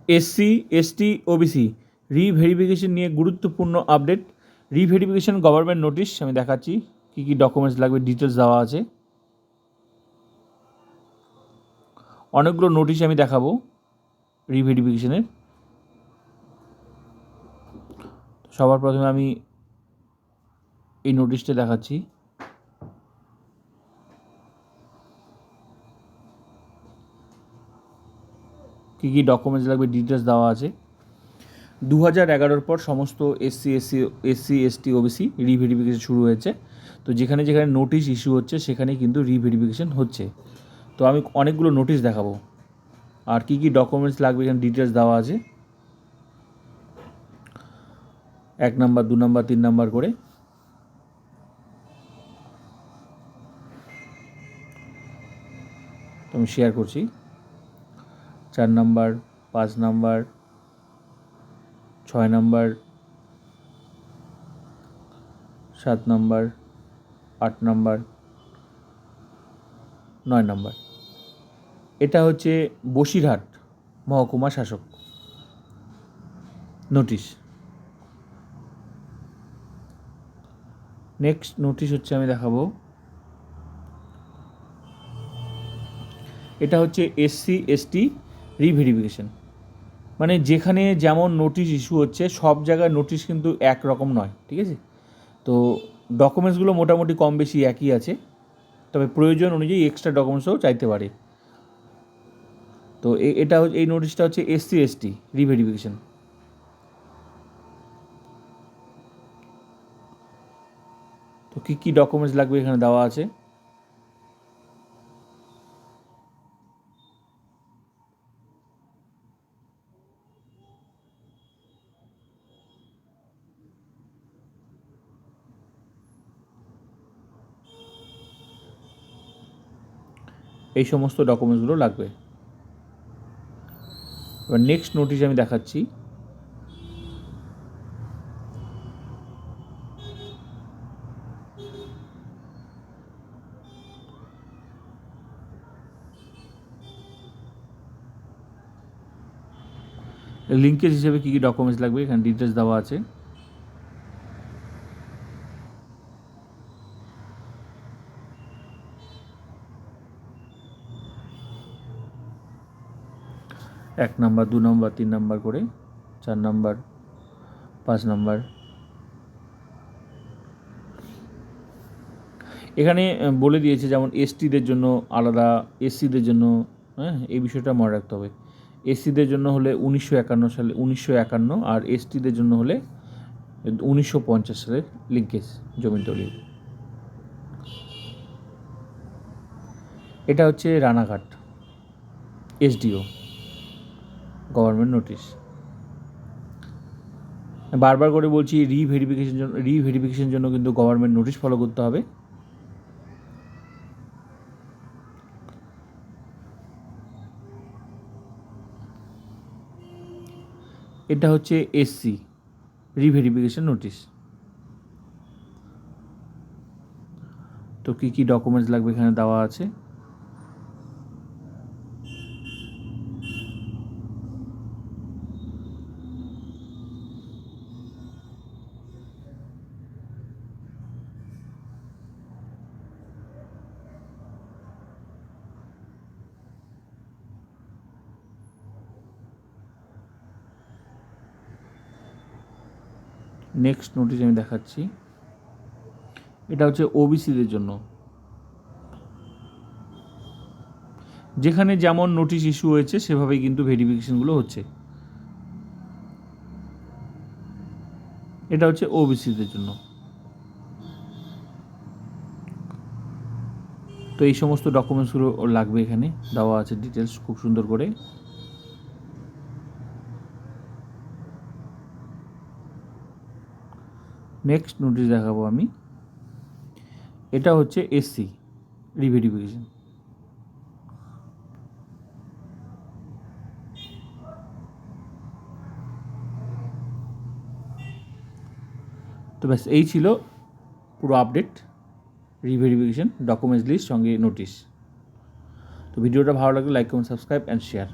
SC ST OBC reverification নিয়ে গুরুত্বপূর্ণ update. Reverification government notice আমি দেখাচ্ছি, কী কী ডকুমেন্টস লাগবে ডিটেলস দেওয়া আছে। অনেকগুলো নোটিশ আমি দেখাবো রিভেরিফিকেশনের। সবার প্রথমে আমি এই নোটিশটা দেখাচ্ছি। কী কী ডকুমেন্টস লাগবে ডিটেলস দেওয়া আছে। 2011 পর সমস্ত এসসি এসটি ওবিসি রিভেরিফিকেশন শুরু হয়েছে। তো যেখানে যেখানে নোটিশ ইস্যু হচ্ছে সেখানেই কিন্তু রিভেরিফিকেশন হচ্ছে। তো আমি অনেকগুলো নোটিশ দেখাবো আর কী কী ডকুমেন্টস লাগবে এখানে ডিটেলস দেওয়া আছে। 1 নাম্বার 2 নাম্বার 3 নাম্বার করে। তো আমি শেয়ার করছি। 4 number, 5 number, 6 number, 7 number, 8 number, 9 number. এটা হচ্ছে বসিরহাট মহকুমা শাসক নোটিশ। নেক্সট নোটিশ হচ্ছে আমি দেখাবো, এটা হচ্ছে এসসি এসটি রিভেরিফিকেশন। মানে যেখানে যেমন নোটিশ ইস্যু হচ্ছে সব জায়গায় নোটিশ কিন্তু একরকম নয়, ঠিক আছে। তো ডকুমেন্টসগুলো মোটামুটি কম বেশি একই আছে, তবে প্রয়োজন অনুযায়ী এক্সট্রা ডকুমেন্টসও চাইতে পারে। তো এটা এই নোটিশটা হচ্ছে এসসি এসটি রিভেরিফিকেশন। তো কী কী ডকুমেন্টস লাগবে এখানে দেওয়া আছে। এই সমস্ত ডকুমেন্টসগুলো লাগবে। এবার নেক্সট নোটিশ আমি দেখাচ্ছি। লিঙ্কেজ হিসেবে কী কী ডকুমেন্টস লাগবে এখানে ডিটেলস দেওয়া আছে। এক নাম্বার 2 নাম্বার 3 নাম্বার করে, 4 নাম্বার, 5 নাম্বার। এখানে বলে দিয়েছে যেমন এসটিদের জন্য আলাদা, এসসিদের জন্য, হ্যাঁ এই বিষয়টা মনে রাখতে হবে। এসসিদের জন্য হলে 1951 সালে 1951, আর এসটিদের জন্য হলে 1950 সালের লিঙ্কেজ জমির দলিল। এটা হচ্ছে রানাঘাট এসডিও গভর্নমেন্ট নোটিশ। বারবার করে বলছি রিভেরিফিকেশন জন্য কিন্তু গভর্নমেন্ট নোটিশ ফলো করতে হবে। এটা হচ্ছে এসসি রিভেরিফিকেশন নোটিশ। তো কী কী ডকুমেন্টস লাগবে এখানে দেওয়া আছে। নেক্সট নোটিশ আমি দেখাচ্ছি। এটা হচ্ছে ওবিসিদের জন্য। যেখানে যেমন নোটিশ ইস্যু হয়েছে সেভাবেই কিন্তু ভেরিফিকেশনগুলো হচ্ছে। এটা হচ্ছে ওবিসিদের জন্য। তো এই সমস্ত ডকুমেন্টসগুলো লাগবে, এখানে দেওয়া আছে ডিটেলস খুব সুন্দর করে। নেক্সট নোটিশ দেখাবো আমি। এটা হচ্ছে এসসি রিভেরিফিকেশন। তো ব্যাস এই ছিল পুরো আপডেট রিভেরিফিকেশন ডকুমেন্টস লিস্ট সঙ্গে নোটিশ। তো ভিডিওটা ভালো লাগলে like comment subscribe and share.